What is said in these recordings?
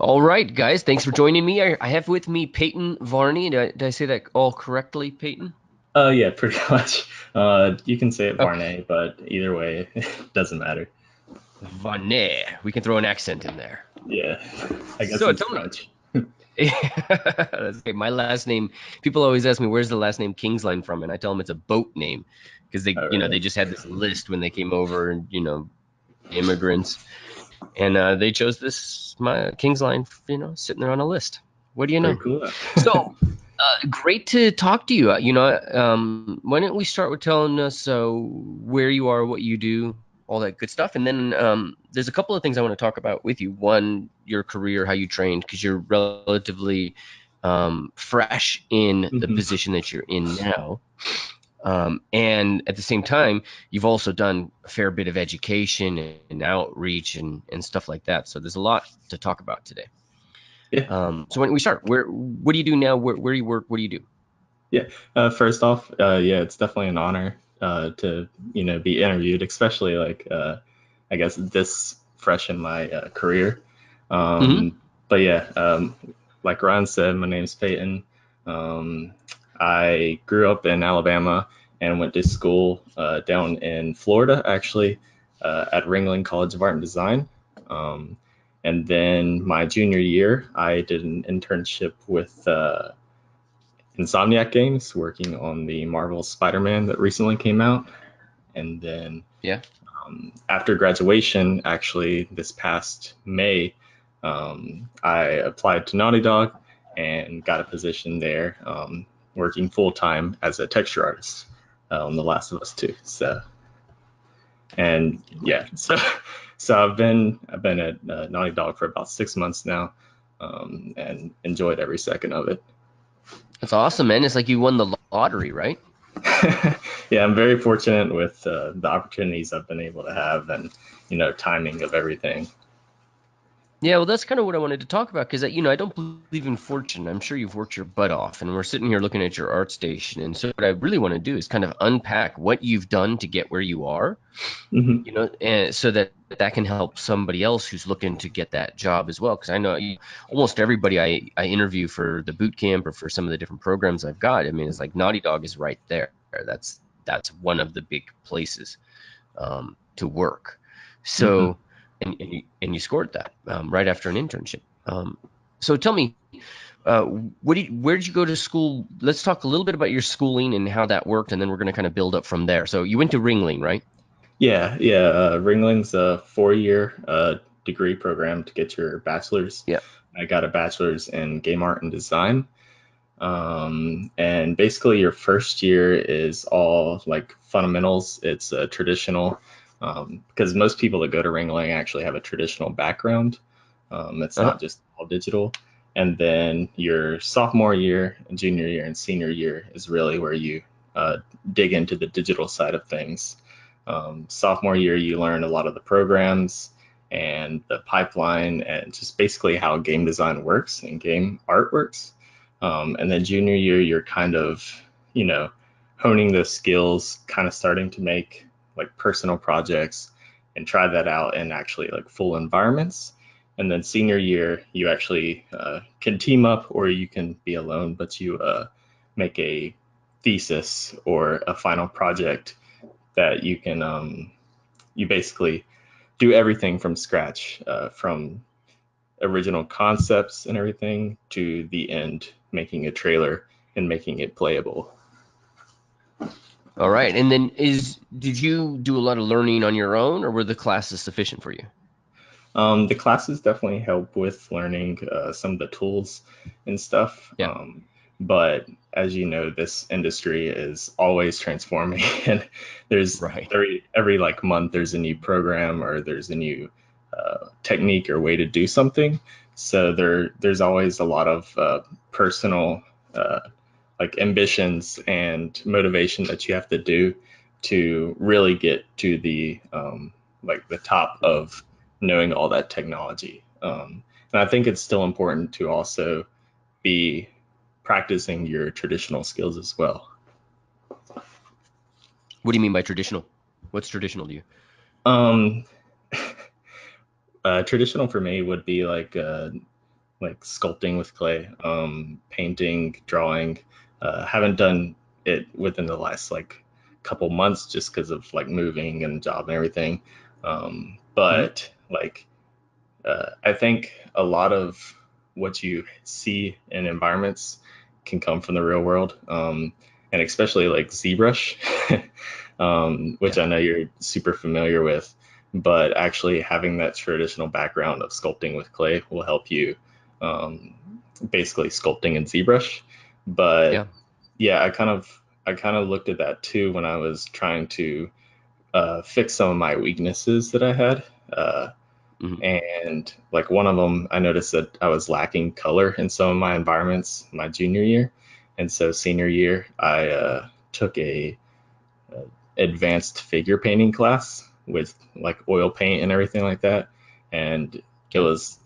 All right, guys, thanks for joining me. I have with me Peyton Varney. Did I say that all correctly, Peyton? Yeah, pretty much. You can say it Okay. Varney, but either way, it doesn't matter. Varney. We can throw an accent in there. Yeah, I guess So it's tell me. French. That's okay. My last name, people always ask me, where's the last name Kingsline from? And I tell them it's a boat name because Oh, they really? just had this list when they came over and, immigrants. And they chose this, my Kingsline, sitting there on a list. What do you Pretty know? cool. So, great to talk to you. Why don't we start with telling us where you are, what you do, all that good stuff, and then there's a couple of things I want to talk about with you. One, your career, how you trained, because you're relatively fresh in the hmm position that you're in now. And at the same time, you've also done a fair bit of education and outreach and stuff like that. So there's a lot to talk about today. Yeah, So when we start, what do you do now? Where do you work? What do you do? yeah. First off, yeah, it's definitely an honor to be interviewed, especially I guess this fresh in my career. Hmm. But yeah, like Ron said, my name's Peyton. Um, I grew up in Alabama and went to school down in Florida, actually, at Ringling College of Art and Design. Um, and then my junior year, I did an internship with Insomniac Games, working on the Marvel Spider-Man that recently came out. And then Yeah. after graduation, actually, this past May, I applied to Naughty Dog and got a position there, working full time as a texture artist on The Last of Us 2. So, and yeah, so I've been at Naughty Dog for about 6 months now, and enjoyed every second of it. That's awesome, man. It's like you won the lottery, right? Yeah, I'm very fortunate with the opportunities I've been able to have, and timing of everything. Yeah, well, that's kind of what I wanted to talk about because, I don't believe in fortune. I'm sure you've worked your butt off, and we're sitting here looking at your art station. And so, what I really want to do is kind of unpack what you've done to get where you are, hmm and so that that can help somebody else who's looking to get that job as well. Because I know almost everybody I interview for the boot camp or for some of the different programs I've got. I mean, it's like Naughty Dog is right there. That's one of the big places to work. hmm So, and you scored that right after an internship. So tell me, where did you go to school? Let's talk a little bit about your schooling and how that worked, and then we're going to kind of build up from there. So you went to Ringling, right? Yeah, yeah. Ringling's a 4-year degree program to get your bachelor's. Yeah. I got a bachelor's in game art and design. And basically, your first year is all like fundamentals. It's traditional, because most people that go to Ringling actually have a traditional background. It's Uh-huh. not just all digital. And then your sophomore year, and junior year, and senior year is really where you uh, dig into the digital side of things. Sophomore year, you learn a lot of the programs and the pipeline and just basically how game design works and game art works. And then junior year, you're kind of, you know, honing those skills, kind of starting to make like personal projects and try that out in actually like full environments. And then senior year, you actually can team up or you can be alone, but you make a thesis or a final project that you basically do everything from scratch, from original concepts and everything to the end, making a trailer and making it playable. All right. And then did you do a lot of learning on your own, or were the classes sufficient for you? The classes definitely help with learning some of the tools and stuff. Yeah. But as you know, this industry is always transforming, and there's Right. every like month there's a new program or there's a new technique or way to do something. So there's always a lot of personal uh, like ambitions and motivation that you have to do to really get to the like the top of knowing all that technology. And I think it's still important to also be practicing your traditional skills as well. What do you mean by traditional? What's traditional to you? Um, Traditional for me would be like like sculpting with clay, painting, drawing. Haven't done it within the last like couple months just because of like moving and job and everything. Mhm. But like I think a lot of what you see in environments can come from the real world, and especially like ZBrush, which Yeah. I know you're super familiar with. But actually, having that traditional background of sculpting with clay will help you, um, basically sculpting in ZBrush. But Yeah. yeah, I kind of looked at that too when I was trying to fix some of my weaknesses that I had. Uh, Mhm. and like one of them, I noticed that I was lacking color in some of my environments my junior year. And so senior year, I took a advanced figure painting class with like oil paint and everything like that. And it Yeah. was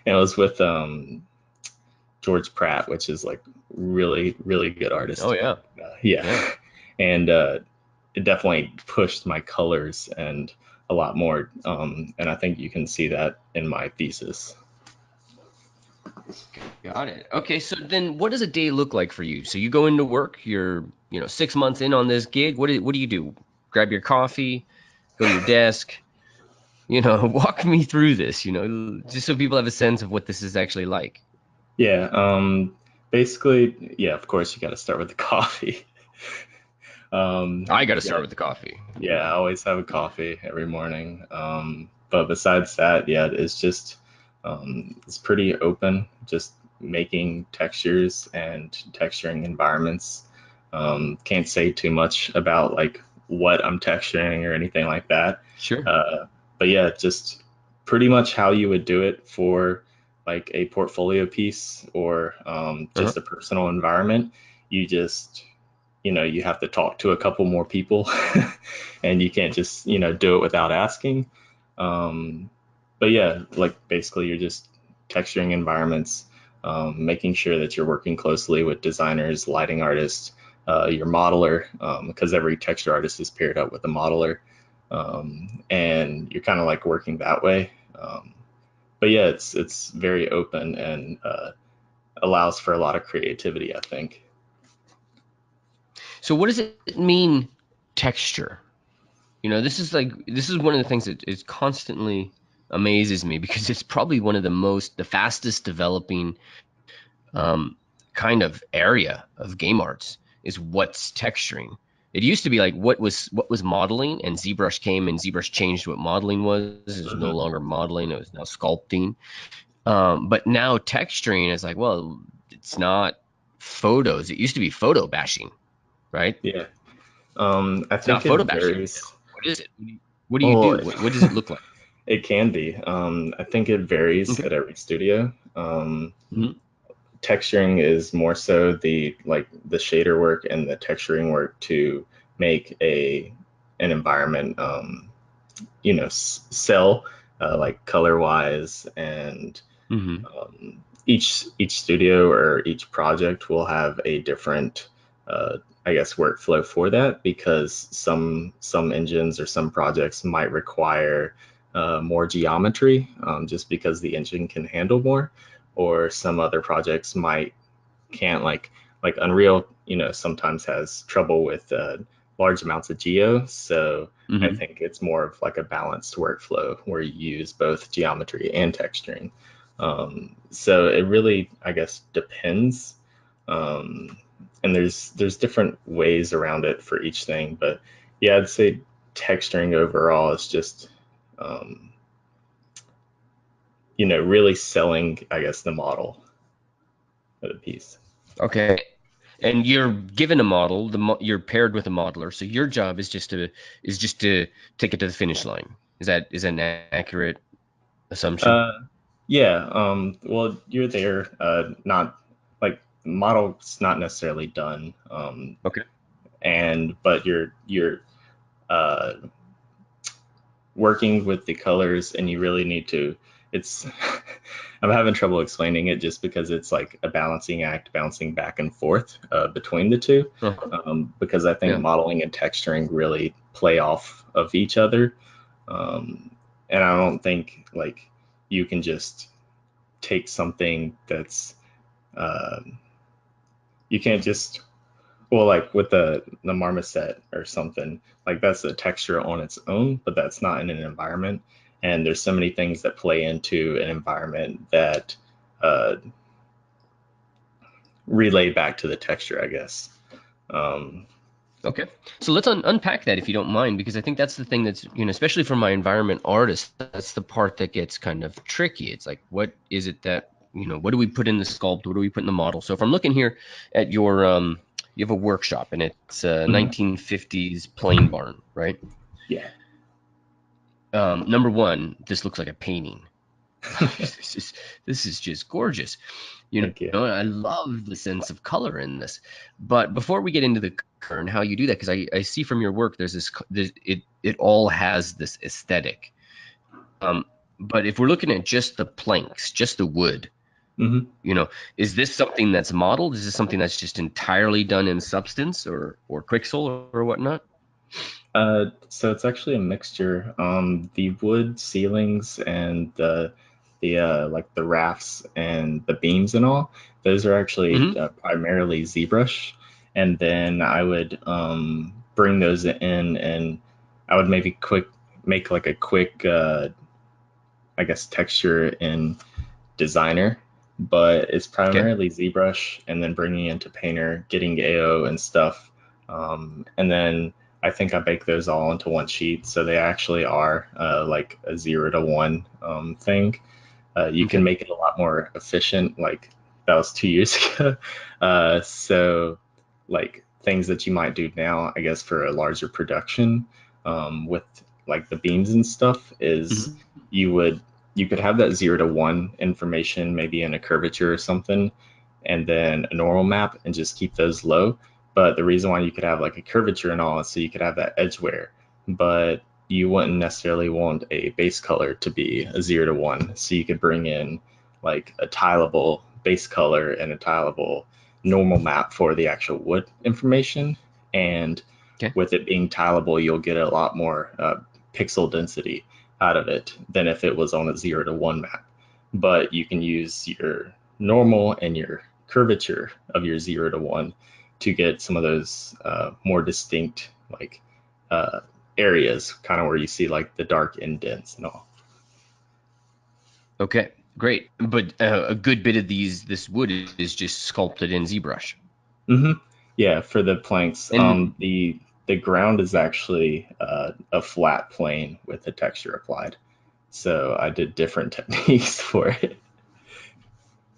it was with George Pratt, which is like really, really good Oh artist. yeah. Yeah. Yeah. And it definitely pushed my colors and a lot more. And I think you can see that in my thesis. Got it. Okay, so then what does a day look like for you? So you go into work, you're, 6 months in on this gig. What do you do? Grab your coffee, go to your desk, walk me through this, just so people have a sense of what this is actually like. Yeah. Basically, yeah, of course, you got to start with the coffee. I got to start Yeah. with the coffee. Yeah. I always have a coffee every morning. But besides that, yeah, it's pretty open, just making textures and texturing environments. Can't say too much about like what I'm texturing or anything like that. Sure. Uh, but yeah, just pretty much how you would do it for like a portfolio piece or Uh-huh. just a personal environment. You just, you have to talk to a couple more people and you can't just, do it without asking. Um, but yeah, like basically you're just texturing environments, making sure that you're working closely with designers, lighting artists, your modeler, because every texture artist is paired up with a modeler. And you're kind of like working that way. But yeah, it's very open and allows for a lot of creativity, I think. So what does it mean, texture? This is one of the things that is constantly amazes me because it's probably one of the fastest developing um, kind of area of game arts is what's texturing. It used to be like what was modeling, and ZBrush came and ZBrush changed what modeling was. It was no Mhm. longer modeling; it was now sculpting. But now texturing is like, well, it's not photos. It used to be photo bashing, right? Yeah. I It's not think it photo bashing now. varies. What is it? What do you Oh, do? What does it look like? it can be. I think it varies Okay. at every studio. Mhm. Texturing is more so the shader work and the texturing work to make an environment, sell like color wise and Mhm. each studio or each project will have a different I guess workflow for that because some engines or some projects might require more geometry just because the engine can handle more, or some other projects might can't like Unreal, sometimes has trouble with large amounts of geo. So I Mhm. think it's more of like a balanced workflow where you use both geometry and texturing. So it really, I guess, depends. Um, and there's different ways around it for each thing, but yeah, I'd say texturing overall is just um, really selling, I guess, the model of the piece. Okay. And you're given a model, you're paired with a modeler, so your job is just to take it to the finish line. Is that an accurate assumption? Uh, yeah. Well, you're there. Not like model's not necessarily done. Okay. But you're uh, working with the colors, and you really need to. It's I'm having trouble explaining it just because it's like a balancing act, bouncing back and forth between the two. Uh-huh. Because I think Yeah. modeling and texturing really play off of each other. Um, and I don't think like you can just take something that's uh, you can't just, well, like with the marmoset or something, like that's a texture on its own, but that's not in an environment. And there's so many things that play into an environment that uh, relay back to the texture, I guess. Um, Okay. So let's unpack that if you don't mind, because I think that's the thing that's, especially for my environment artist, that's the part that gets kind of tricky. It's like, what is it that, what do we put in the sculpt? What do we put in the model? So if I'm looking here at your, you have a workshop and it's a mhm. 1950s plain barn, right? Yeah. Number one, this looks like a painting. this is this is just gorgeous. Thank you. I love the sense of color in this. But before we get into the color and how you do that, because I see from your work there's it all has this aesthetic. Um, but if we're looking at just the planks, just the wood, Hmm. you know, is this something that's modeled? Is this something that's just entirely done in substance or Quixel or whatnot? So it's actually a mixture. The wood ceilings and the like the rafts and the beams and all, those are actually Hmm. primarily ZBrush. And then I would bring those in, and I would maybe quick make like a quick I guess texture in Designer, but it's Okay. primarily ZBrush, and then bringing into Painter, getting AO and stuff. And then I think I bake those all into one sheet, so they actually are like a 0 to 1 thing. You can Okay. make it a lot more efficient. Like that was 2 years ago. So like things that you might do now, I guess for a larger production with like the beams and stuff is Hmm. you would you could have that 0 to 1 information maybe in a curvature or something, and then a normal map and just keep those low. But the reason why you could have like a curvature and all is so you could have that edge wear, but you wouldn't necessarily want a base color to be a 0 to 1. So you could bring in like a tileable base color and a tileable normal map for the actual wood information. And Okay. with it being tileable, you'll get a lot more pixel density out of it than if it was on a 0 to 1 map. But you can use your normal and your curvature of your 0 to 1 to get some of those more distinct like uh, areas, kind of where you see like the dark indents and all. Okay, great. But a good bit of this wood is just sculpted in ZBrush. Hmm. Yeah, for the planks, And the ground is actually a flat plane with the texture applied. So I did different techniques for it.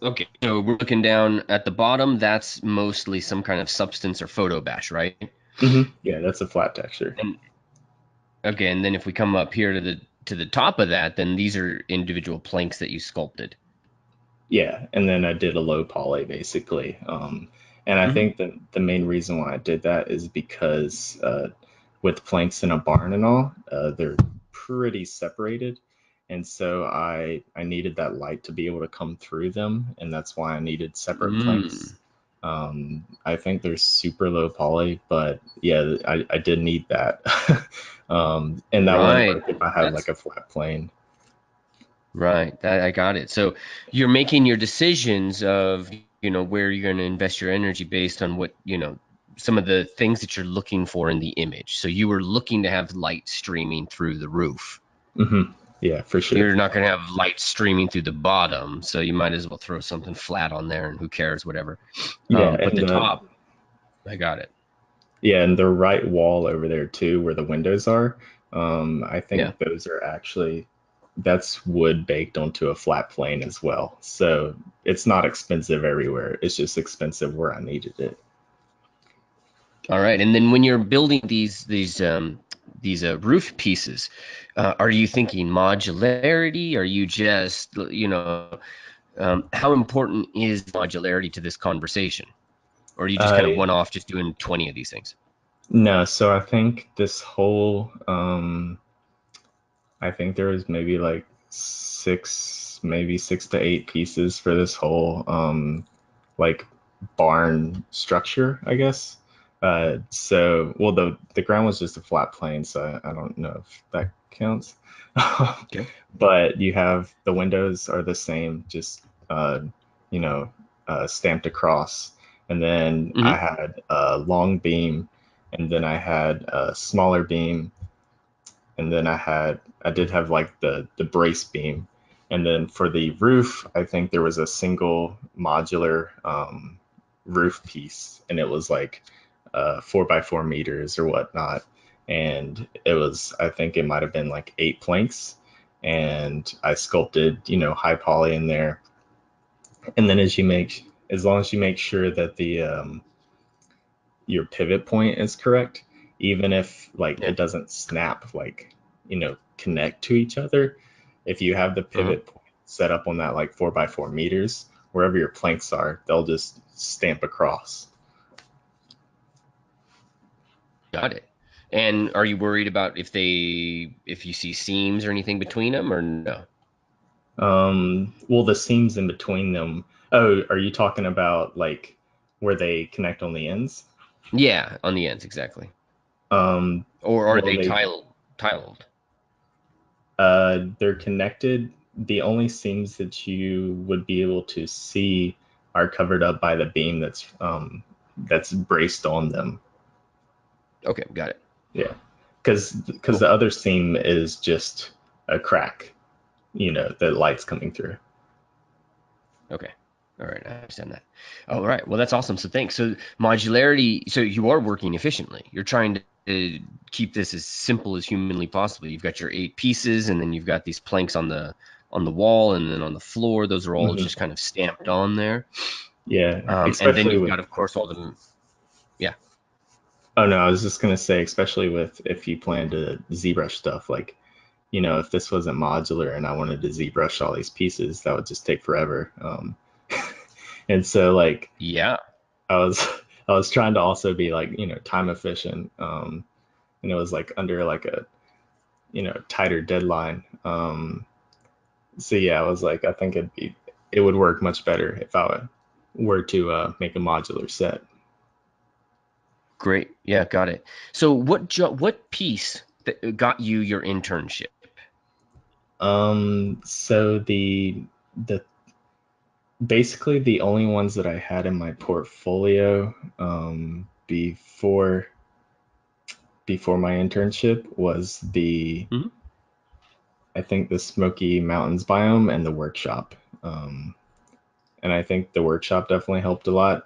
okay, so we're looking down at the bottom. That's mostly some kind of substance or photo bash, right? Hmm. Yeah, that's a flat texture. And okay, and then if we come up here to the top of that, then these are individual planks that you sculpted. Yeah, and then I did a low poly basically. And I Hmm. think that the main reason why I did that is because with planks in a barn and all, they're pretty separated, and so I needed that light to be able to come through them, and that's why I needed separate planks. Mm, I think they're super low poly, but yeah, I did need that, and that wouldn't right. work if I had like That's a flat plane. right. That I got it. So you're making your decisions of, where you're going to invest your energy based on what, some of the things that you're looking for in the image. So you were looking to have light streaming through the roof. Hmm. Yeah, for sure. You're not going to have light streaming through the bottom, so you might as well throw something flat on there and who cares, whatever. Yeah, But and the top, I got it. the right wall over there too, where the windows are. I Yeah. think those are actually that's wood baked onto a flat plane as well. So it's not expensive everywhere. It's just expensive where I needed it. All right. And then when you're building these roof pieces, are you thinking modularity? Are you just, how important is modularity to this conversation? Or are you just kind of Uh, one off, just doing 20 of these things? no, so I think this whole I think there was maybe like maybe 6 to 8 pieces for this whole like barn structure, I guess. So well the ground was just a flat plane, so I don't know if that counts. Okay. But you have the windows are the same, just you know, stamped across. And then I Hmm. had a long beam, and then I had a smaller beam, and then I did have like the brace beam. And then for the roof, I think there was a single modular roof piece, and it was like 4 by 4 meters or whatnot. And it was, I think it might have been like 8 planks. And I sculpted, high poly in there. And then as long as you make sure that the your pivot point is correct, even if like Yeah. it doesn't snap, like, connect to each other. If you have the Uh-huh. pivot point set up on that like 4 by 4 meters, wherever your planks are, they'll just stamp across. Got it. And are you worried about if you see seams or anything between them, or no? Well, the seams in between them. Oh, are you talking about like where they connect on the ends? Yeah, on the ends, exactly. Um, Or are well, they tiled? they're connected. The only seams that you would be able to see are covered up by the beam that's braced on them. Okay, got it. Yeah, because Cool. the other seam is just a crack. The light's coming through. Okay. All right, I understand that. All right. Well, that's awesome. So thanks. So modularity, so you are working efficiently. You're trying to keep this as simple as humanly possible. You've got your 8 pieces, and then you've got these planks on the wall and then on the floor. Those are all Hmm. just kind of stamped on there. Yeah, And then especially you've with. got, of course, all the yeah. Oh no, I was just gonna say, especially with if you plan to ZBrush stuff, like, if this wasn't modular and I wanted to ZBrush all these pieces, that would just take forever. And so like Yeah. I was I was trying to also be like, time efficient. And it was like under like a, tighter deadline. So yeah, I was like, I think it would work much better if I were to make a modular set. Great. Yeah, got it. So what piece that got you your internship? So the basically the only ones that I had in my portfolio before my internship was the Mhm. I think the Smoky Mountains biome and the workshop. Um, and I think the workshop definitely helped a lot.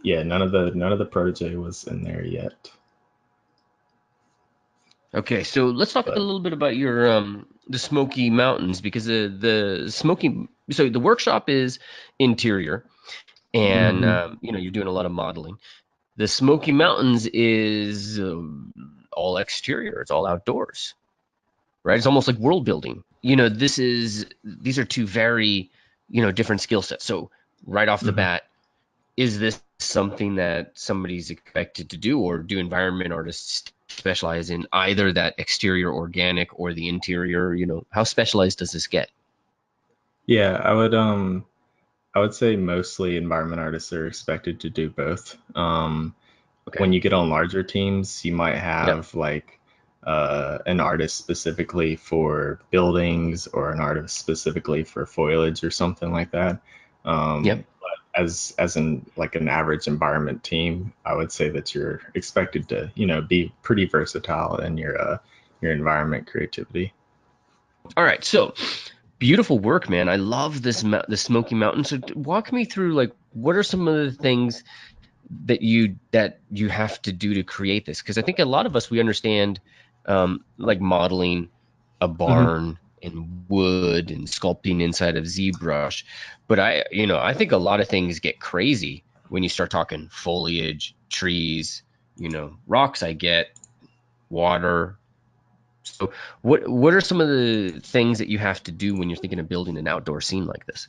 Yeah, none of the protege was in there yet, Okay, so let's talk a but little bit about your the Smoky Mountains because the Smoky so the workshop is interior and hmm you're doing a lot of modeling. The Smoky Mountains is all exterior, it's all outdoors, right? It's almost like world building. These are two very, different skill sets. So right off the hmm bat, is this something that somebody's expected to do, or do environment artists specialize in either that exterior organic or the interior? How specialized does this get? yeah, I would say mostly environment artists are expected to do both. Okay. When you get on larger teams, you might Yep. have like an artist specifically for buildings or an artist specifically for foliage or something like that. Yep. But as in like an average environment team, I would say that you're expected to be pretty versatile in your environment creativity. All right. So beautiful work, man. I love the Smoky Mountains. So walk me through, like, what are some of the things that you have to do to create this? Because I think a lot of us, we understand, like modeling a Hmm. barn and wood and sculpting inside of ZBrush, but I think a lot of things get crazy when you start talking foliage, trees, rocks. I get water. So what are some of the things that you have to do when you're thinking of building an outdoor scene like this?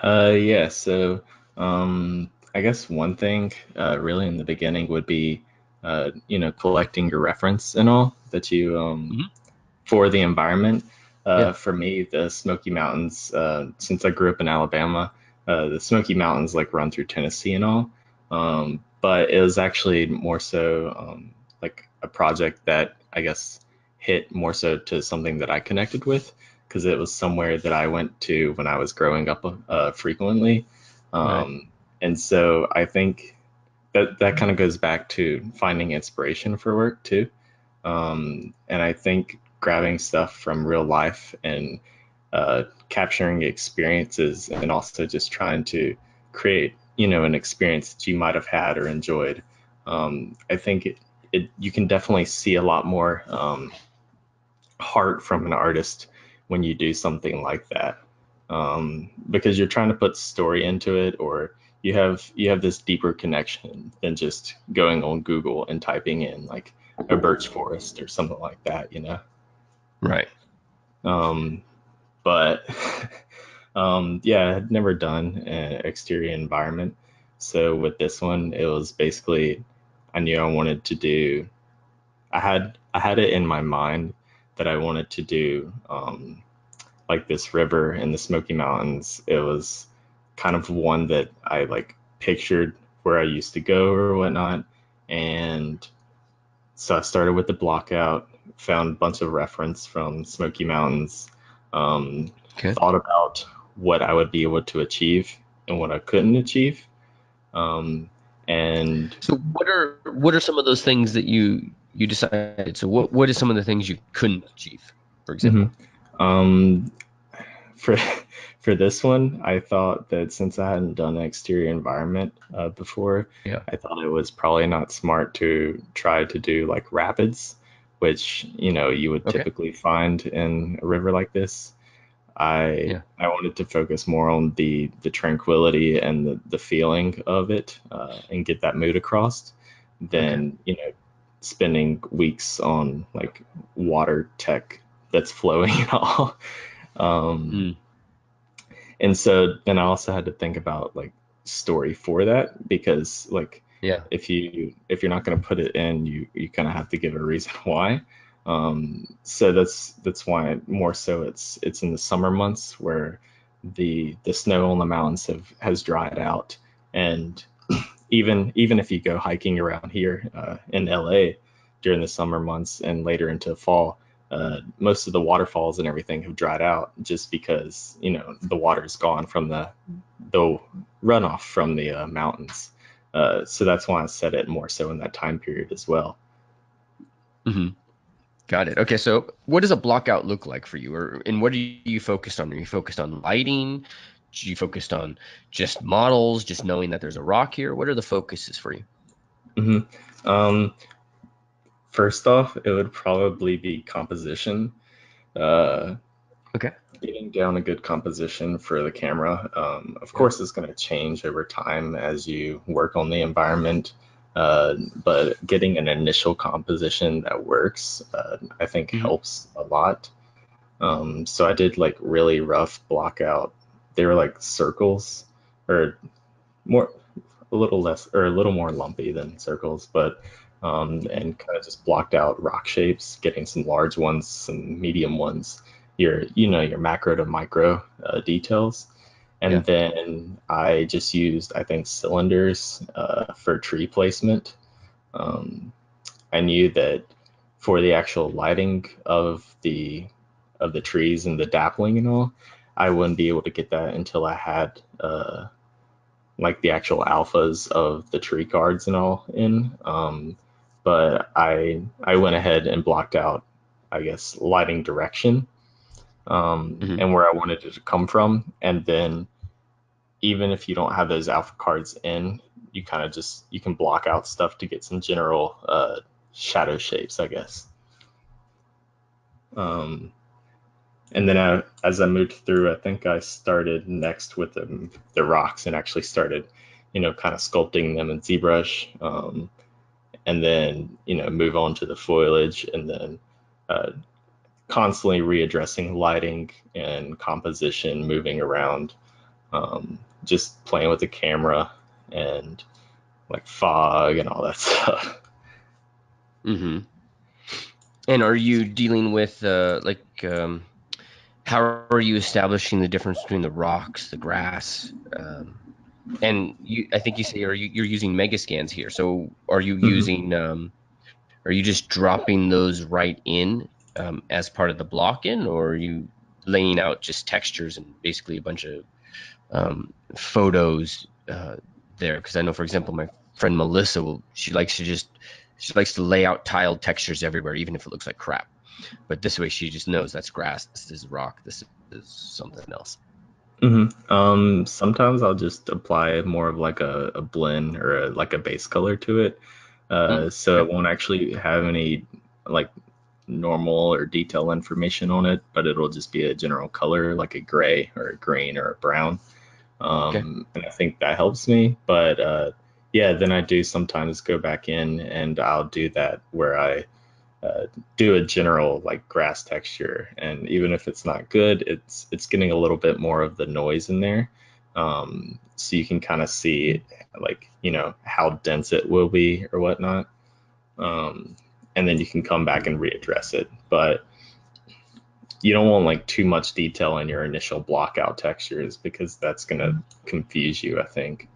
Yeah. So, I guess one thing, really in the beginning would be, collecting your reference and all that you Hmm. for the environment. Yeah. For me, the Smoky Mountains, since I grew up in Alabama, the Smoky Mountains like run through Tennessee and all. But it was actually more so like a project that I guess hit more so to something that I connected with because it was somewhere that I went to when I was growing up frequently. Right. And so I think that kind of goes back to finding inspiration for work too. And I think grabbing stuff from real life and capturing experiences, and also just trying to create, an experience that you might have had or enjoyed. I think you can definitely see a lot more heart from an artist when you do something like that, because you're trying to put story into it, or you have this deeper connection than just going on Google and typing in like a birch forest or something like that. Right. Um, but yeah, I had never done an exterior environment. So with this one, it was basically I knew I wanted to do. I had it in my mind that I wanted to do like this river in the Smoky Mountains. It was kind of one that I like pictured where I used to go or whatnot, and so I started with the block out, found a bunch of reference from Smoky Mountains, Okay. thought about what I would be able to achieve and what I couldn't achieve. Um, and So what are some of those things that you decided? So what is some of the things you couldn't achieve, for mhm. example? um, for for this one, I thought that since I hadn't done an exterior environment before, Yeah. I thought it was probably not smart to try to do like rapids, which you would Okay. typically find in a river like this. I Yeah. I wanted to focus more on the tranquility and the feeling of it, and get that mood across, Okay. than spending weeks on like water tech that's flowing and all. Um, Mm. and so then I also had to think about like story for that, because like Yeah. if you're not going to put it in, you kind of have to give a reason why. So that's why more so it's in the summer months where the snow on the mountains has dried out. And even if you go hiking around here in LA during the summer months and later into fall, most of the waterfalls and everything have dried out, just because the water's gone from the runoff from the mountains. So that's why I set it more so in that time period as well. Hmm. Got it. Okay, so what does a block out look like for you, and what are you focused on? Are you focused on lighting? Are you focused on just models, just knowing that there's a rock here? What are the focuses for you? hmm Um, First off, it would probably be composition. Uh, Okay. Getting down a good composition for the camera. Of Yeah. course, it's going to change over time as you work on the environment, but getting an initial composition that works, I think Hmm. helps a lot. So I did like really rough block out. They were like circles, or more, a little less, or a little more lumpy than circles, but Hmm. and kind of just blocked out rock shapes, getting some large ones, some medium ones, your macro to micro details. Yeah. And then I just used, I think, cylinders for tree placement. um, I knew that for the actual lighting of the trees and the dappling and all, I wouldn't be able to get that until I had like the actual alphas of the tree cards and all in. But I went ahead and blocked out, I guess, lighting direction, Hmm. and where I wanted it to come from. And then even if you don't have those alpha cards in, you kind of just you can block out stuff to get some general shadow shapes, I guess. Um, and then as I moved through, I think I started next with the rocks and actually started, kind of sculpting them in ZBrush, and then move on to the foliage, and then uh, constantly readdressing lighting and composition, moving around, just playing with the camera and like fog and all that stuff. Hmm. And are you dealing with how are you establishing the difference between the rocks, the grass, and I think you say you're using mega scans here. So are you just dropping those right in as part of the block in, or are you? laying out just textures and basically a bunch of photos there, because I know, for example, my friend Melissa she likes to lay out tiled textures everywhere, even if it looks like crap. But this way, she just knows that's grass, this is rock, this is something else. Sometimes I'll just apply more of like a blend or like a base color to it, so Okay. it won't actually have any like normal or detail information on it, but it'll just be a general color like a gray or a green or a brown. Okay. And I think that helps me. But yeah, then I do sometimes go back in and I'll do that where I uh, do a general like grass texture, and even if it's not good, it's getting a little bit more of the noise in there, so you can kind of see like how dense it will be or whatnot, um, and then you can come back and readdress it. But you don't want like too much detail in your initial block out textures because that's gonna confuse you, I think.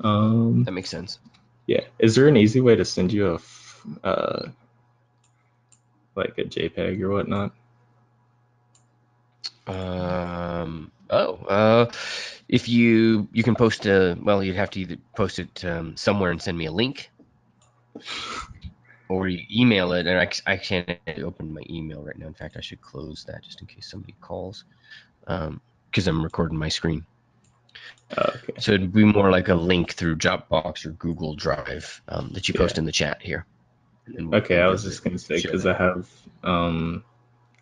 Um, That makes sense. yeah, is there an easy way to send you like a JPEG or whatnot? Oh, if you can post well, you'd have to either post it somewhere and send me a link, or you email it. And I can't open my email right now. In fact, I should close that just in case somebody calls, because I'm recording my screen. Okay. So it'd be more like a link through Dropbox or Google Drive, that you post Yeah. in the chat here, and Okay, we'll I be was able to just gonna say share because that. I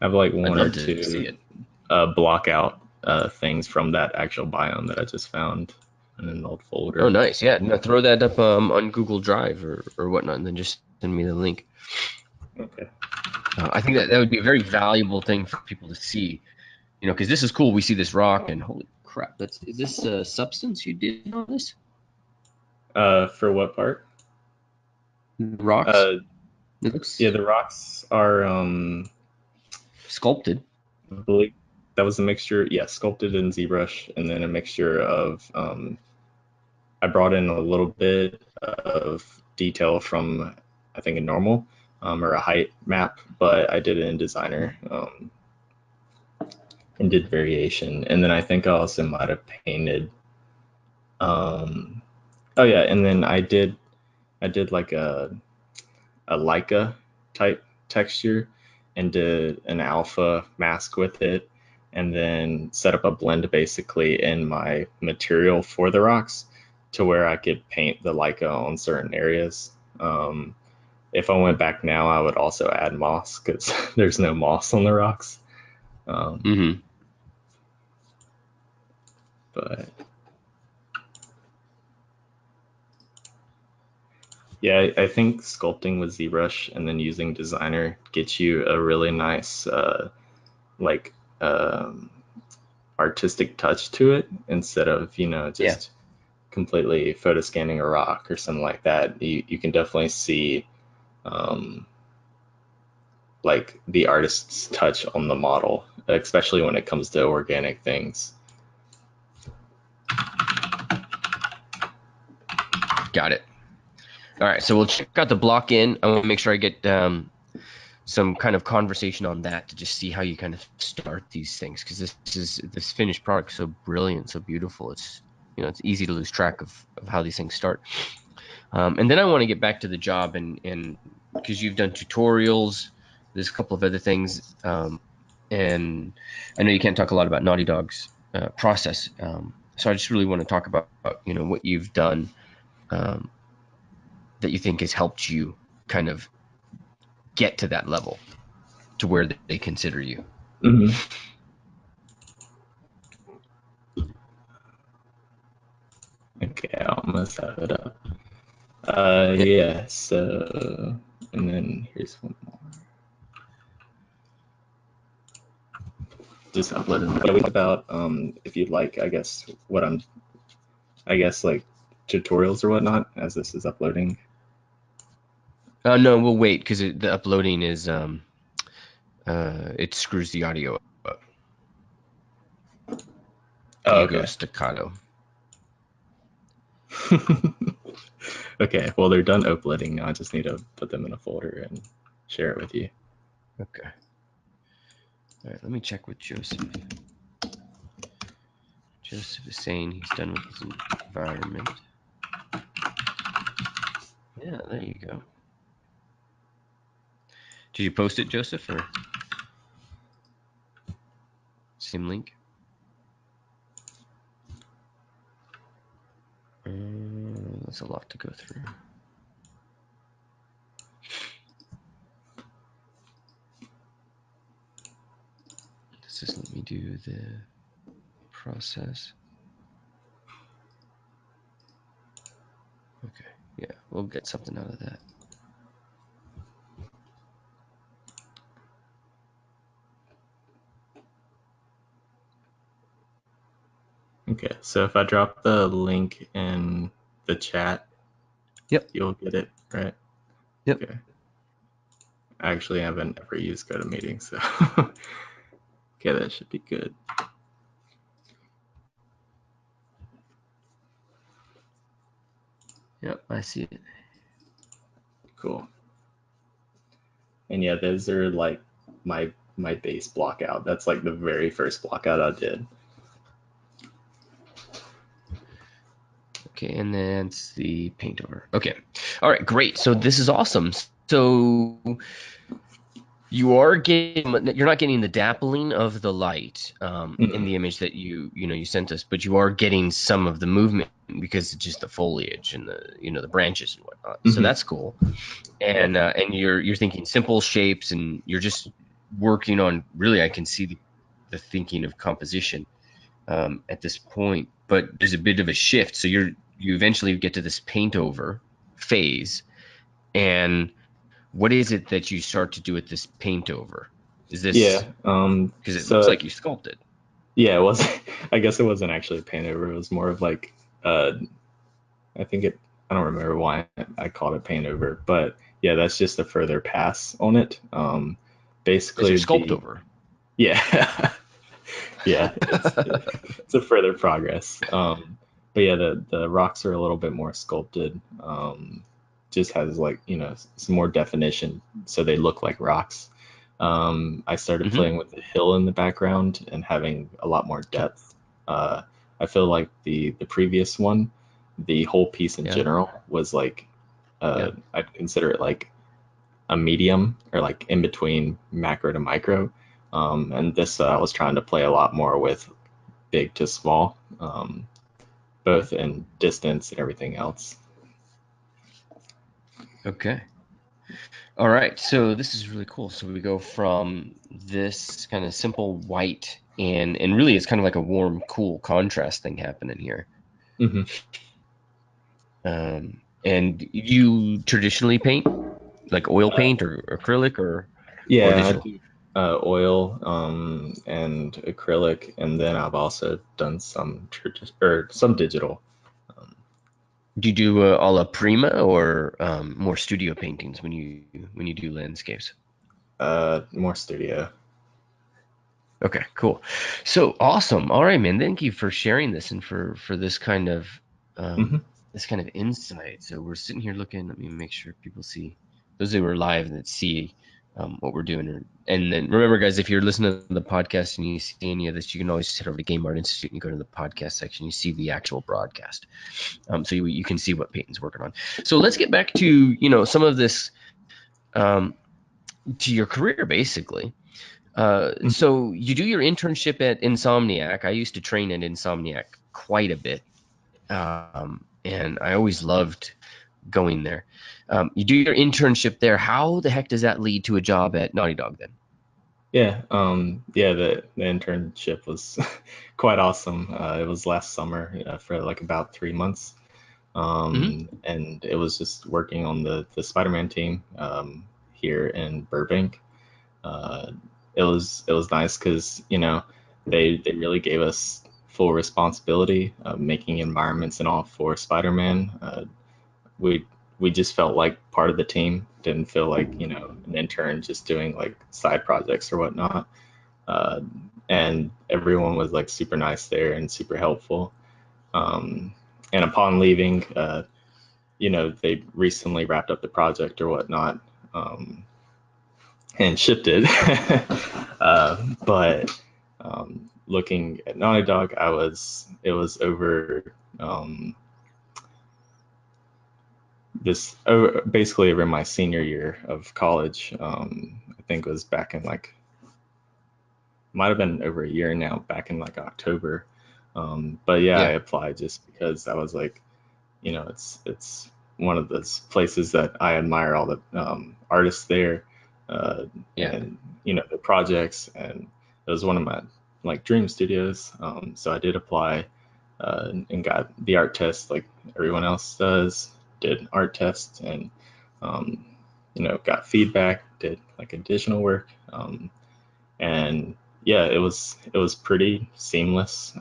have like I'd one or love to see two it. block out things from that actual biome that I just found in an old Oh, folder. nice. Yeah, no, throw that up on Google Drive or whatnot, and then just send me the link. Okay. I think that would be a very valuable thing for people to see, because this is cool. We see this rock, and holy crap, is this substance you did on this? For what part? Rocks? Uh, It yeah, looks the rocks are sculpted. I believe that was a mixture. Yeah, sculpted in ZBrush, and then a mixture of I brought in a little bit of detail from I think a normal or a height map, but I did it in Designer. And did variation. And then I think I also might have painted. Um, oh yeah, and then I did like a Leica type texture and did an alpha mask with it, and then set up a blend basically in my material for the rocks to where I could paint the Leica on certain areas. If I went back now, I would also add moss because there's no moss on the rocks. Um, Mm-hmm. but Yeah, I think sculpting with ZBrush and then using Designer gets you a really nice like um, artistic touch to it instead of Yeah, just completely photo scanning a rock or something like that. You can definitely see um, like the artist's touch on the model, especially when it comes to organic things. got it. All right, so we'll check out the block in. I want to make sure I get some kind of conversation on that to just see how you kind of start these things, because this finished product is so brilliant, so beautiful. It's easy to lose track of how these things start. And then I want to get back to the job, and because you've done tutorials, there's a couple of other things, and I know you can't talk a lot about Naughty Dog's process. So I just really want to talk about what you've done, um, that you think has helped you kind of get to that level to where they consider you. Hmm. Okay, I almost have it up. Yeah. Yeah, so, and then here's one more. Just uploaded. What we talked about, if you'd like, I guess I guess like tutorials or whatnot, as this is uploading. No, we'll wait because the uploading is it screws the audio up. Oh, You go okay. staccato. Okay, well, they're done uploading now. I just need to put them in a folder and share it with you. Okay. All right, let me check with Joseph. Joseph is saying he's done with his environment. Yeah, there you go. Did you post it, Joseph, or same link? That's a lot to go through. Let's just let me do the process. Okay, yeah, we'll get something out of that. Okay, so if I drop the link in the chat, Yep. you'll get it, right? Yep. Okay. I actually haven't ever used GoToMeeting, so okay, that should be good. Yep, I see it. Cool. And yeah, those are like my base block out. That's like the very first block out I did. Okay, and that's the paint over. Okay. All right, great. So this is awesome. So you're not getting the dappling of the light in the image that you sent us, but you are getting some of the movement because it's just the foliage and the branches and whatnot. So that's cool. And you're thinking simple shapes, and you're just working on, really, I can see the thinking of composition at this point. But there's a bit of a shift. So you eventually get to this paint over phase, and what is it that you start to do with this paint over? Is this Yeah. because it looks So like you sculpted? yeah, it was. I guess it wasn't actually a paint over. It was more of like, uh, I think it. I don't remember why I called it paint over, but yeah, that's just a further pass on it. Is your Basically sculpt the over? yeah, yeah, it's a further progress. But yeah, the rocks are a little bit more sculpted. Just has like some more definition, so they look like rocks. I started Hmm. playing with the hill in the background and having a lot more Okay. depth. I feel like the previous one, the whole piece in Yeah. general was like Yeah. I'd consider it like a medium or like in between macro to micro. And this I was trying to play a lot more with big to small, Yeah. both in distance and everything else. Okay. All right. So this is really cool. So we go from this kind of simple white, and really it's kind of like a warm, cool contrast thing happening here. Hmm. And you traditionally paint like oil paint or acrylic or Yeah, I digital? do oil and acrylic, and then I've also done some digital. Um, Do you do a la prima or more studio paintings when you do landscapes? more studio. Okay, cool. So awesome. All right, man. Thank you for sharing this and for um, Hmm. this kind of insight. So we're sitting here looking. Let me make sure people see those who are live that see what we're doing. And then remember, guys, if you're listening to the podcast and you see any of this, you can always just head over to Game Art Institute and you go to the podcast section. You see the actual broadcast, so you can see what Peyton's working on. So let's get back to some of this um, to your career, basically. So you do your internship at Insomniac. I used to train at Insomniac quite a bit, and I always loved going there. You do your internship there. How the heck does that lead to a job at Naughty Dog then? Yeah, yeah, the internship was quite awesome. It was last summer for like about 3 months. Hmm. And it was just working on the Spider-Man team here in Burbank. Uh, it was nice because they really gave us full responsibility of making environments and all for Spider-Man. We we just felt like part of the team. Didn't feel like an intern just doing like side projects or whatnot. Uh, and everyone was like super nice there and super helpful. Um, and upon leaving, they recently wrapped up the project or whatnot. Um, and shipped it. But looking at Naughty Dog, it was over basically over my senior year of college. I think it was back in like, might have been over a year now, back in like October. But yeah, I Yeah. applied just because I was like, it's one of those places that I admire all the artists there, uh, Yeah. and the projects, and it was one of my like dream studios. So I did apply, and got the art test like everyone else does. Did art tests and um, got feedback. Did like additional work, and yeah, it was pretty seamless.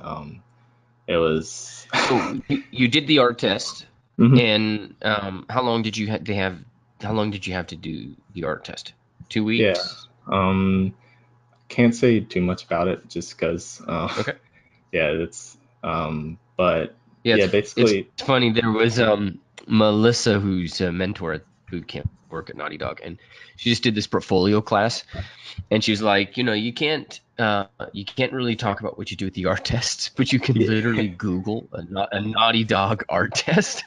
It was. So you did the art test, Mhm. and how long did you how long did you have to do the art test? Two Yeah. weeks? Um, can't say too much about it just because, Okay. yeah, but Yeah, yeah, it's basically, funny. There was Melissa, who's a mentor at boot camp work at Naughty Dog, and she just did this portfolio class, and she's like, you can't really talk about what you do with the art tests, but you can yeah, literally Google a Naughty Dog art test,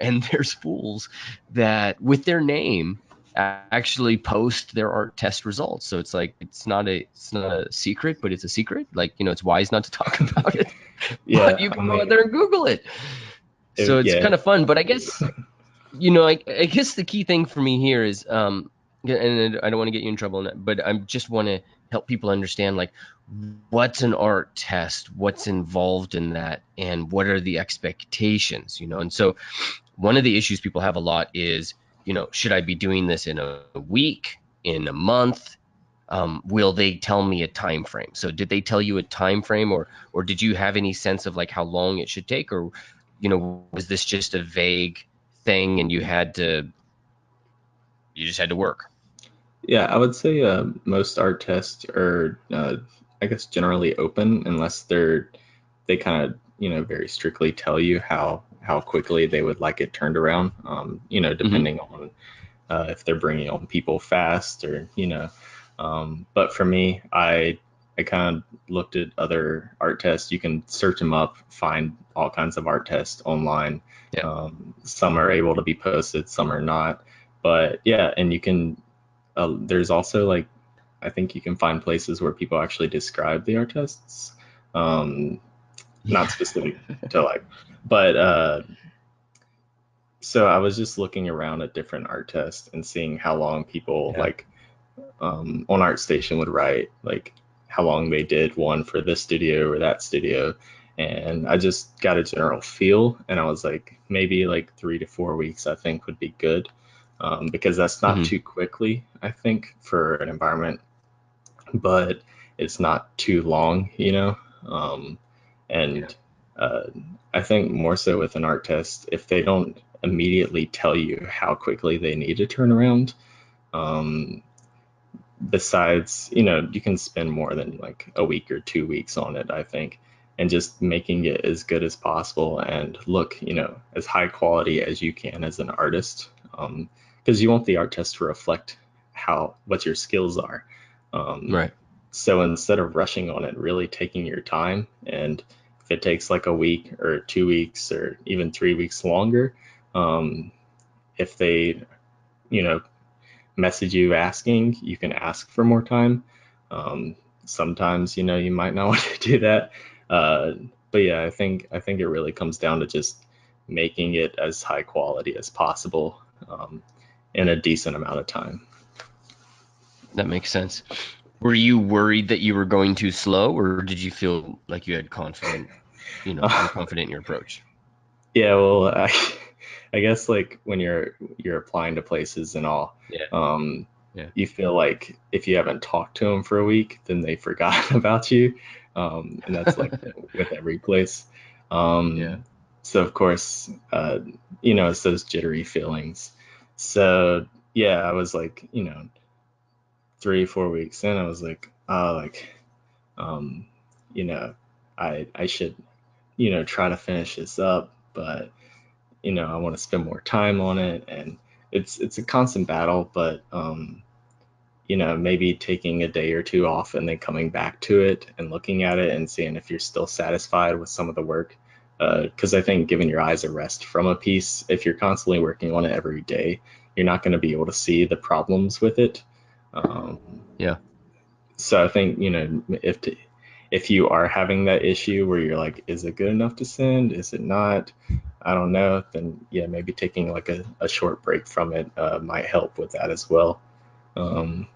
and there's fools that with their name actually post their art test results. So it's like it's not a secret, but it's a secret. Like, it's wise not to talk about it, but yeah. you I can go out mean, there and Google it. So it's yeah, kind of fun. But I guess, I guess the key thing for me here is, yeah, and I don't want to get you in trouble, but I just want to help people understand, like, what's an art test, what's involved in that, and what are the expectations. And so one of the issues people have a lot is, should I be doing this in a week, in a month? Will they tell me a time frame? So did they tell you a time frame, or did you have any sense of like how long it should take, or was this just a vague thing and you just had to work? yeah. I would say most art tests are, I guess, generally open unless they kind of very strictly tell you how quickly they would like it turned around. Hmm. Depending on if they're bringing on people fast or but for me, I kind of looked at other art tests. You can search them up, find all kinds of art tests online. Yeah. Some are able to be posted, some are not. But yeah, and you can there's also like, I think you can find places where people actually describe the art tests, um, not Yeah. specific to like, but so I was just looking around at different art tests and seeing how long people Yeah. like on ArtStation would write, like how long they did one for this studio or that studio. And I just got a general feel, and I was like, maybe like 3 to 4 weeks, I think would be good, because that's not Hmm. too quickly, I think, for an environment, but it's not too long. Um, Yeah. and uh, I think more so with an art test, if they don't immediately tell you how quickly they need to turn around, um, besides, you can spend more than like a week or 2 weeks on it, I think, and just making it as good as possible and look, as high quality as you can as an artist. Because you want the art test to reflect what your skills are. Um, Right. so instead of rushing on it, really taking your time, and if it takes like a week or 2 weeks or even 3 weeks longer, um, if they, you know, message you asking, you can ask for more time. Um, Sometimes, you might not want to do that. Uh, but yeah, I think it really comes down to just making it as high quality as possible, in a decent amount of time. That makes sense. Were you worried that you were going too slow, or did you feel like you had you're confident in your approach? Yeah, well, I guess like when you're applying to places and all, Yeah. um, Yeah. you feel like if you haven't talked to them for a week, then they forgot about you, and that's like with every place. Yeah. Um, so of course, it's those jittery feelings. So yeah, I was like, 3 4 weeks in, I was like, oh, like, um, you know, I should, try to finish this up, but I want to spend more time on it, and it's a constant battle. But maybe taking a day or two off and then coming back to it and looking at it and seeing if you're still satisfied with some of the work. Because I think giving your eyes a rest from a piece, if you're constantly working on it every day, you're not going to be able to see the problems with it. Um, Yeah. so I think, if you are having that issue where you're like, is it good enough to send? Is it not? I don't know. Then yeah, maybe taking like a short break from it might help with that as well. Um,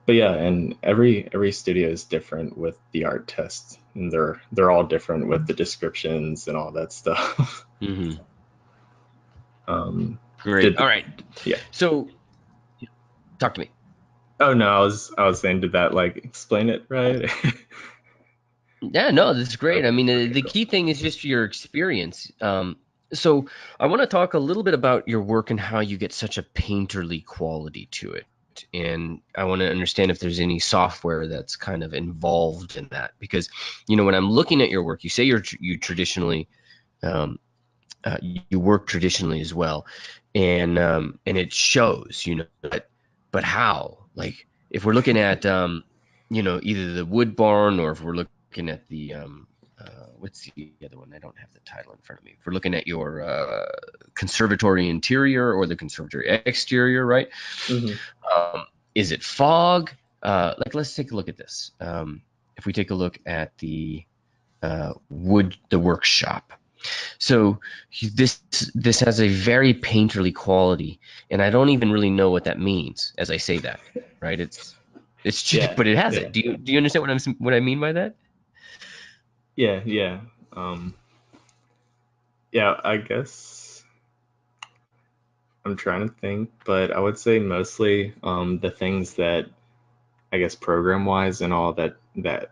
but yeah, and every studio is different with the art tests, and they're all different with the descriptions and all that stuff. Hmm. um, Great. did All right. Yeah. So talk to me. Oh no, I was saying, did that like explain it right? Yeah, no, this is great. I mean, Okay, the cool. key thing is just your experience. So I want to talk a little bit about your work and how you get such a painterly quality to it. And I want to understand if there's any software that's kind of involved in that, because when I'm looking at your work, you say you traditionally um, you work traditionally as well, and it shows, but how? Like if we're looking at either the wood barn, or if we're looking at the what's the other one? I don't have the title in front of me. If we're looking at your conservatory interior or the conservatory exterior, right? Hmm. Is it fog? Like let's take a look at this. If we take a look at the workshop, so this has a very painterly quality, and I don't even really know what that means as I say that, right? It's just, Yeah, but it has yeah, it. Do you understand what I mean by that? yeah, yeah. Um, yeah, I guess I'm trying to think, but I would say mostly the things that I guess program wise and all that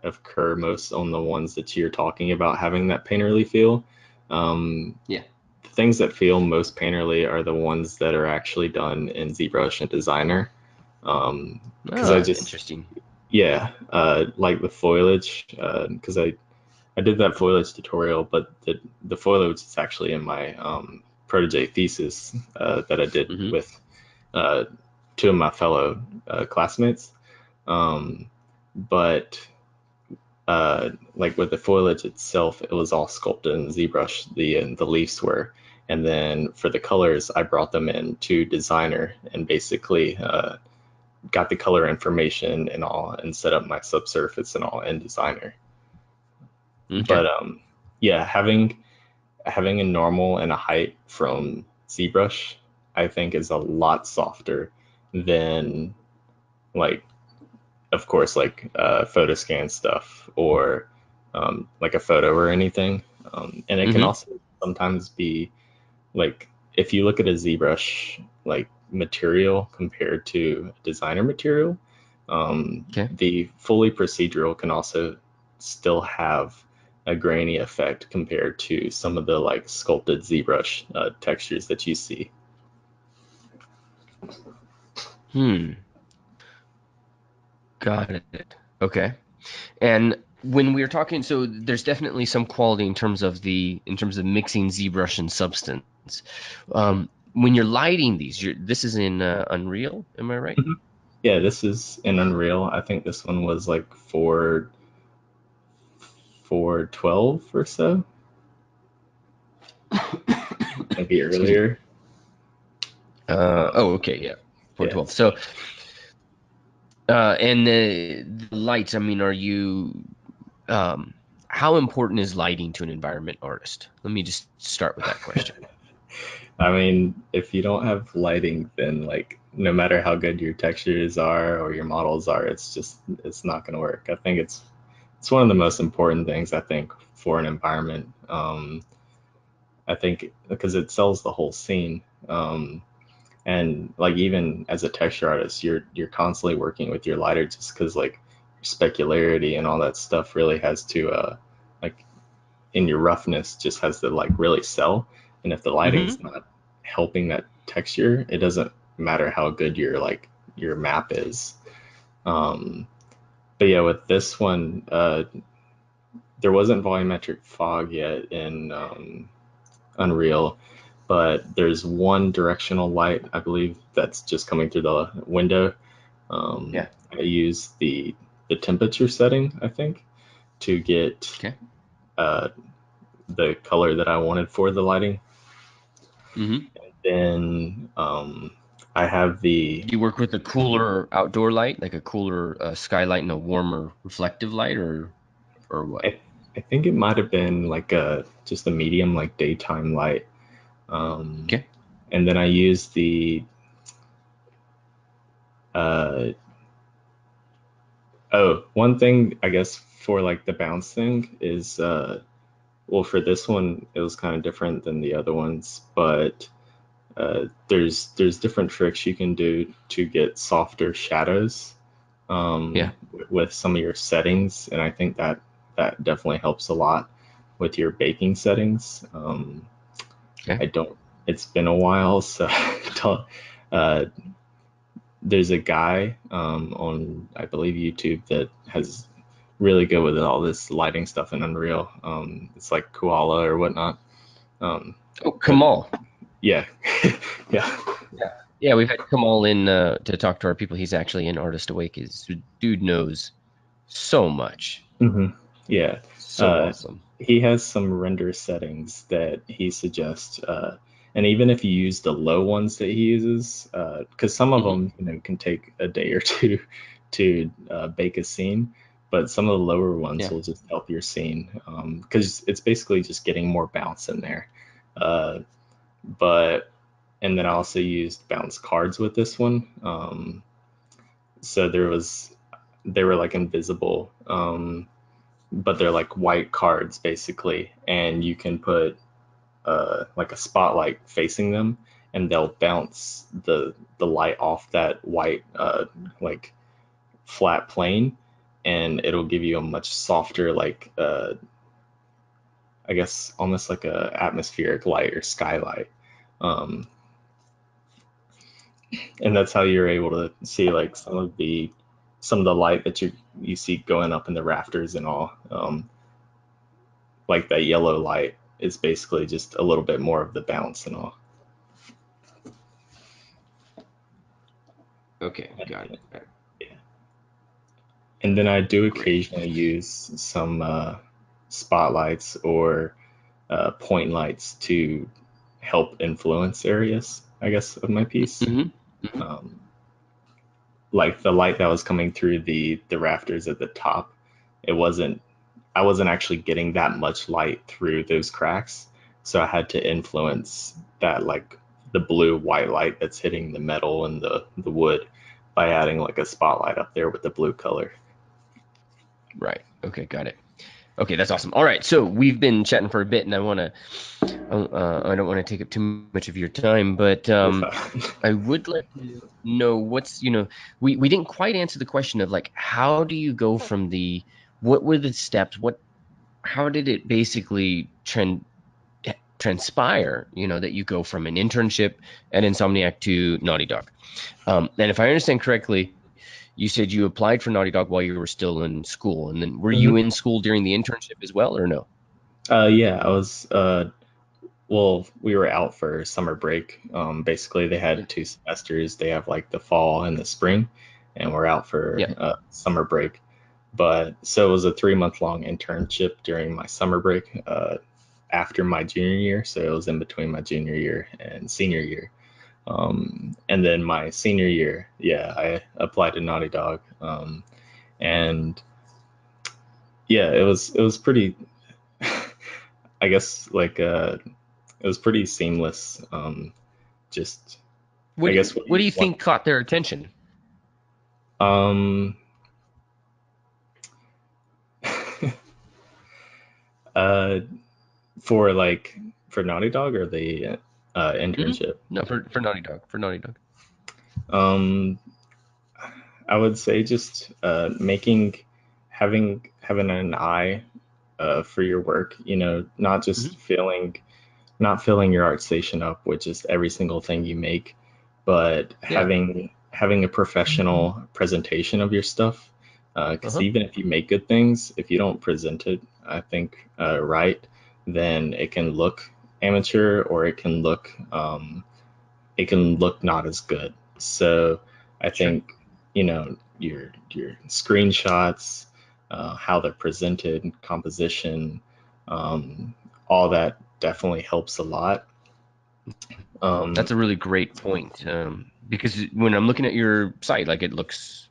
occur most on the ones that you're talking about having that painterly feel. Um, Yeah. the things that feel most painterly are the ones that are actually done in ZBrush and Designer. Because I Ah, just interesting. Yeah, like the foliage, because I did that foliage tutorial, but the foliage is actually in my protege thesis that I did Hmm. with uh, two of my fellow classmates. Um, but like with the foliage itself, it was all sculpted in ZBrush. The leaves were, and then for the colors, I brought them in to Designer and basically got the color information and all, and set up my subsurface and all in Designer. Okay. But yeah, having a normal and a height from ZBrush, I think is a lot softer than like, of course, like photo scan stuff or like a photo or anything. And it can Hmm. also sometimes be like, if you look at a ZBrush like material compared to designer material, Okay. the fully procedural can also still have a grainy effect compared to some of the like sculpted ZBrush textures that you see. Hmm. Got it. Okay. And when we are talking, so there's definitely some quality in terms of mixing ZBrush and Substance. When you're lighting these, this is in Unreal, am I right? Mhm. Yeah, this is in Unreal. I think this one was like 412 or so, maybe Excuse me. earlier. Oh, okay, yeah, Yeah, 412. So, and the lights. I mean, um, how important is lighting to an environment artist? Let me just start with that question. I mean, if you don't have lighting, then like no matter how good your textures are or your models are, it's not going to work. I think it's one of the most important things I think for an environment. I think because it sells the whole scene. And like even as a texture artist, you're constantly working with your lighter just because like specularity and all that stuff really has to like in your roughness just has to like really sell. And if the lighting's Hmm. not helping that texture, it doesn't matter how good your map is. Um, but yeah, with this one, there wasn't volumetric fog yet in Unreal, but there's one directional light, I believe, that's just coming through the window. Yeah. I use the temperature setting, I think, to get Okay. uh, the color that I wanted for the lighting. Mm-hmm. Then I have the Do you work with a cooler outdoor light, like a cooler skylight and a warmer reflective light, or what? I, I think it might have been like a just a medium like daytime light. Um, Okay. and then I use the uh, oh, one thing I guess for like the bounce thing is well, for this one it was kind of different than the other ones, but there's different tricks you can do to get softer shadows Yeah. with some of your settings, and I think that that definitely helps a lot with your baking settings. Okay. I don't. It's been a while, so I don't. Uh, there's a guy on I believe YouTube that has really good with all this lighting stuff in Unreal. It's like Koala or whatnot. Um, Oh, but Kamal. yeah, yeah. Yeah. Yeah, we've had Kamal in to talk to our people. He's actually in Artist Awake. His dude knows so much. hmm Yeah. So Uh, awesome. he has some render settings that he suggests, and even if you use the low ones that he uses, because some of Hmm. them, can take a day or two to bake a scene, but some of the lower ones Yeah. will just help your scene, because it's basically just getting more bounce in there. Uh, but and then I also used bounce cards with this one. So they were like invisible. But they're like white cards basically, and you can put like a spotlight facing them, and they'll bounce the light off that white like flat plane, and it'll give you a much softer like I guess almost like a atmospheric light or skylight. Um, and that's how you're able to see like some of the light that you see going up in the rafters and all. Like that yellow light is basically just a little bit more of the bounce and all. Okay, got it. Got it. Yeah. And then I do Great. occasionally use some spotlights or point lights to help influence areas, I guess, of my piece. Hmm. Hmm. Um, like the light that was coming through the rafters at the top, it wasn't I wasn't actually getting that much light through those cracks, so I had to influence that like the blue white light that's hitting the metal and the wood by adding like a spotlight up there with the blue color. Right. Okay, got it. Okay, that's awesome. All right, so we've been chatting for a bit, and I don't want to take up too much of your time, but You're fine. I would like to know we didn't quite answer the question of like how do you go from what were the steps? How did it basically transpire, that you go from an internship at Insomniac to Naughty Dog? And if I understand correctly, you said you applied for Naughty Dog while you were still in school, and then were you Mhm. in school during the internship as well, or no? Yeah, I was. Well, we were out for summer break. Basically, they Yeah. had 2 semesters. They have like the fall and the spring, and we're out for Yeah. summer break. But so it was a 3 month long internship during my summer break after my junior year. So it was in between my junior year and senior year. And then my senior year, yeah, I applied to Naughty Dog. And yeah, it was pretty, I guess, like, it was pretty seamless. Just, I guess, what What do you you want. think caught their attention? Um, uh, for like, for Naughty Dog or the Hmm. internship? No, for Naughty Dog. For Naughty Dog. Um, I would say just having an eye for your work. Not just Hmm. not filling your art station up with just every single thing you make, but Yeah. having a professional presentation of your stuff. Because Uh-huh. even if you make good things, if you don't present it, I think right, then it can look amateur or it can look not as good. So I Sure. think. your screenshots, how they're presented, composition, all that definitely helps a lot. That's Um, a really great point. Because when I'm looking at your site, like it looks,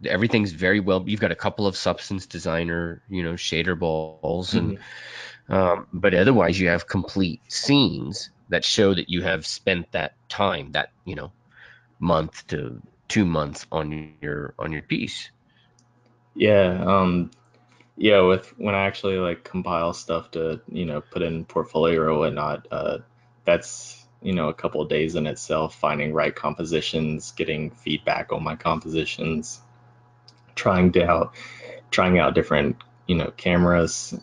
everything's very well. You've got a couple of substance designer, shader balls, and mhm. but otherwise you have complete scenes that show that you have spent that time, that month to 2 months on your piece. Yeah, yeah. With when I actually like compile stuff to put in portfolio or whatnot, that's a couple of days in itself. Finding right compositions, getting feedback on my compositions, trying out trying out different cameras,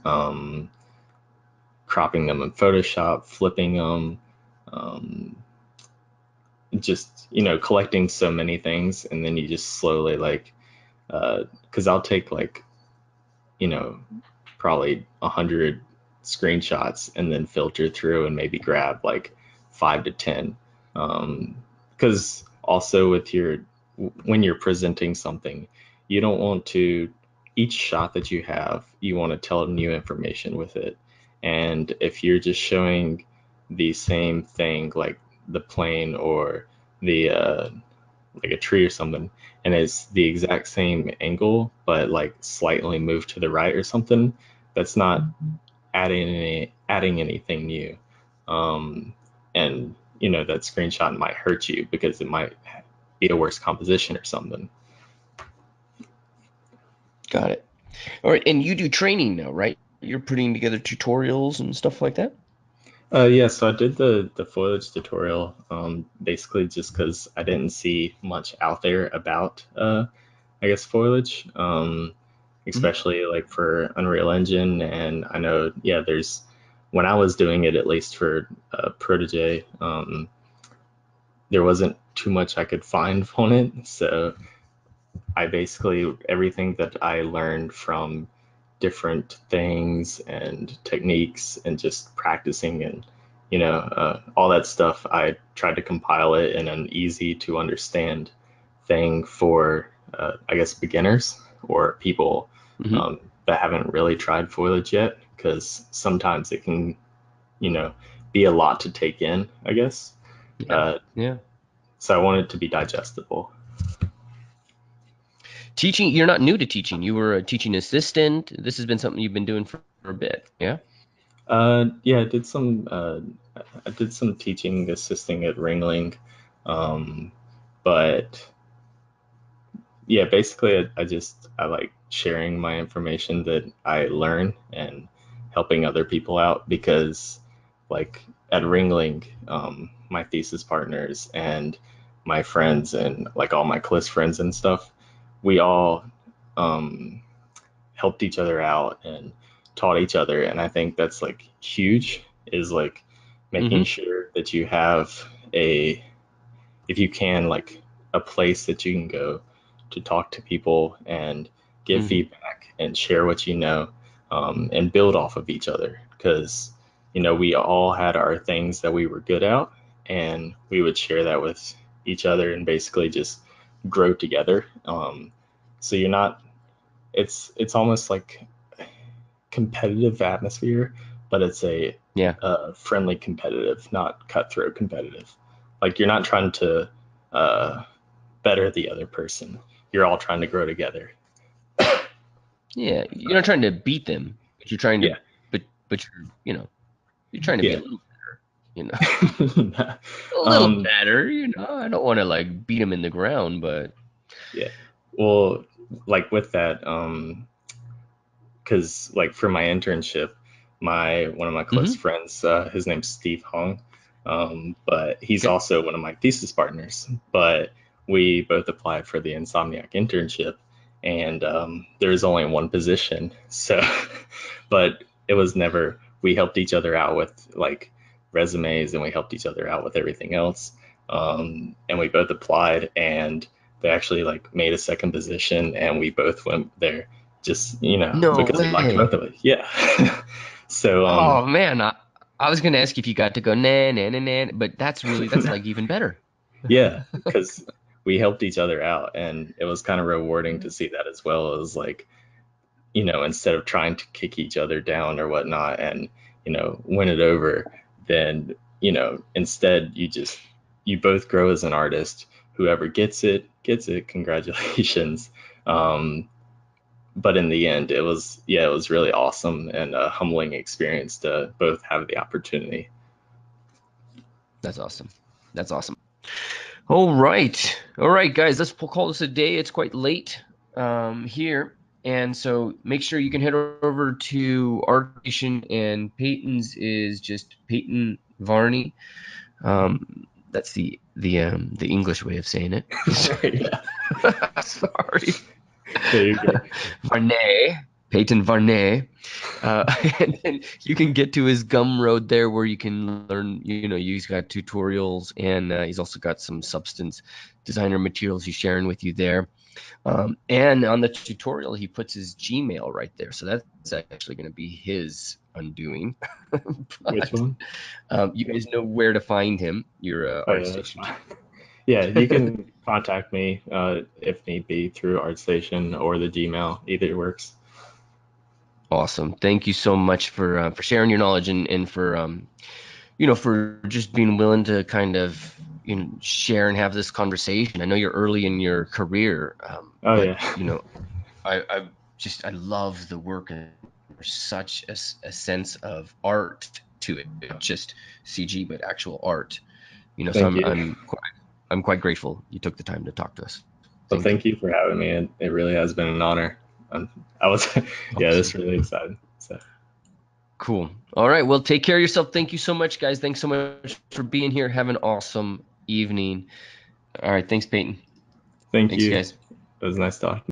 cropping them in Photoshop, flipping them, um, just collecting so many things, and then you just slowly like because I'll take like you know probably 100 screenshots and then filter through and maybe grab like 5 to 10. Because also with your when you're presenting something, you don't want to each shot that you have, you want to tell new information with it. And if you're just showing the same thing, like the plane or the like a tree or something, and it's the exact same angle but like slightly moved to the right or something, that's not adding anything new. Um, and that screenshot might hurt you because it might be a worse composition or something. Got it. All right, and you do training now, right? You're putting together tutorials and stuff like that? Yeah, so I did the foliage tutorial, basically just because I didn't see much out there about I guess foliage, Mhm. especially like for Unreal Engine. And I know, yeah, there's when I was doing it, at least for Protege, there wasn't too much I could find on it. So I basically everything that I learned from different things and techniques and just practicing and all that stuff, I tried to compile it in an easy to understand thing for I guess beginners or people Mhm. that haven't really tried foliage yet, because sometimes it can you know be a lot to take in, I guess. Yeah. uh, Yeah. so I want it to be digestible. Teaching, you're not new to teaching. You were a teaching assistant. This has been something you've been doing for a bit. Yeah. Yeah, I did some teaching assisting at Ringling, um, but yeah, basically I like sharing my information that I learn and helping other people out, because like at Ringling, my thesis partners and my friends and like all my close friends and stuff, we all um, helped each other out and taught each other. And I think that's like huge, is like making Hmm. sure that you have a, if you can, like a place that you can go to talk to people and give Hmm. feedback and share what you know, and build off of each other. Because, we all had our things that we were good at, and we would share that with each other and basically just grow together. So you're not, it's almost like competitive atmosphere, but it's a Yeah. friendly competitive, not cutthroat competitive. Like you're not trying to uh, better the other person. You're all trying to grow together. Yeah. You're not trying to beat them, but you're trying Yeah, to, but you're trying to be a yeah, little better, you know, a little um, better, I don't want to like beat them in the ground, but. yeah. Well, like with that, because like for my internship, my one of my close Hmm. friends, his name's Steve Hong, but he's Okay. also one of my thesis partners. But we both applied for the Insomniac internship, and there was only one position. So, but it was never. We helped each other out with like resumes, and we helped each other out with everything else. And we both applied, and they actually like made a second position, and we both went there just No because we liked both way. of us. Yeah. So Oh man, I was gonna ask if you got to go nah nah nah nah, but that's like even better. yeah, because we helped each other out, and it was kind of rewarding to see that, as well as like, instead of trying to kick each other down or whatnot and, win it over, then, instead you both grow as an artist. Whoever gets it. Congratulations. Um, but in the end, it was really awesome and a humbling experience to both have the opportunity. That's awesome. That's awesome. All right, guys. Let's call this a day. It's quite late here, and so make sure you can head over to Art Station, and Peyton's is just Peyton Varney. That's the English way of saying it. Yeah, Sorry. there you go. Varney, Payton Varney. And then you can get to his Gumroad there where you can learn, he's got tutorials, and he's also got some substance designer materials he's sharing with you there. And on the tutorial, he puts his Gmail right there. So that's actually going to be his undoing. Which But one? you guys know where to find him, your Oh art yeah, that's station. fine. Yeah, you can contact me if need be through ArtStation or the Gmail. Either works. Awesome. Thank you so much for sharing your knowledge, and for for just being willing to kind of share and have this conversation. I know you're early in your career, Oh but yeah. I love the work, and there's such a sense of art to it, not just CG, but actual art. So Thank you. I'm quite grateful you took the time to talk to us. Well, Thank you. thank you for having me. It really has been an honor. I was, yeah, this Awesome. really excited. So, Cool. All right. Well, take care of yourself. Thank you so much, guys. Thanks so much for being here. Have an awesome evening. All right. Thanks, Peyton. thank Thanks, you. guys. It was nice talking.